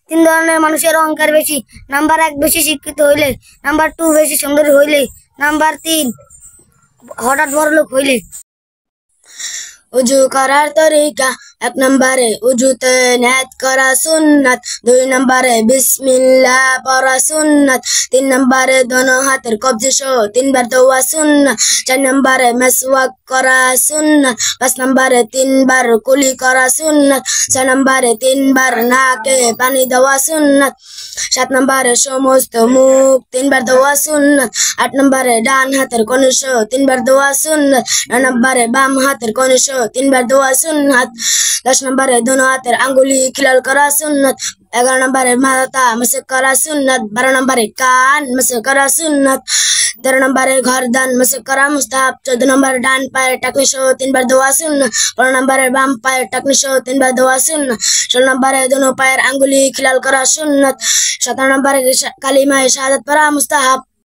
তিন ধরনের মানুষের অহংকার বেশি। নাম্বার 1 বেশি শিক্ষিত হইলে, নাম্বার 2 বেশি সুন্দরী হইলে, নাম্বার 3 হঠাৎ বড়লোক হইলে। উজু করার তরিকা, 1 নম্বরে উজুতে নিয়ত করা সুন্নাত, 2 নম্বরে বিসমিল্লাহ পড়া সুন্নাত, 3 নম্বরে দোনো হাতের কবজি সহ 3 বার দোয়া সুন্নাত, 4 নম্বরে মেসওয়াক করা সুন্নাত, 5 নম্বরে 3 বার কুলি করা সুন্নাত, 6 নম্বরে 3 বার নাকে পানি দেওয়া সুন্নাত, 7 নম্বরে সমস্ত মুখ 3 বার দোয়া সুন্নাত, 8 নম্বরে ডান হাতের কনুই সহ 3 বার দোয়া সুন্নাত, 9 নম্বরে বাম হাতের কনুই সহ 3 বার দোয়া সুন্নাত, 10 নম্বরে দোনো হাতের আঙ্গুলি খিলাল করা সুন্নাত, 11 নম্বরে মাথা মাসাজ করা সুন্নাত, 12 নম্বরে কান মাসাজ করা সুন্নাত, 13 নম্বরে গর্দান মাসাজ করা মুস্তাহাব, 14 নম্বরে ডান পায়ের টাকনি সহ 3 বার দোয়া সুন্নাত, 15 নম্বরে বাম পায়ের টাকনি সহ 3 বার দোয়া সুন্নাত, 16 নম্বরে দোনো পায়ের আঙ্গুলি খিলাল করা সুন্নাত, 17 নম্বরে কালিমায়ে শাহাদাত পড়া মুস্তাহাব।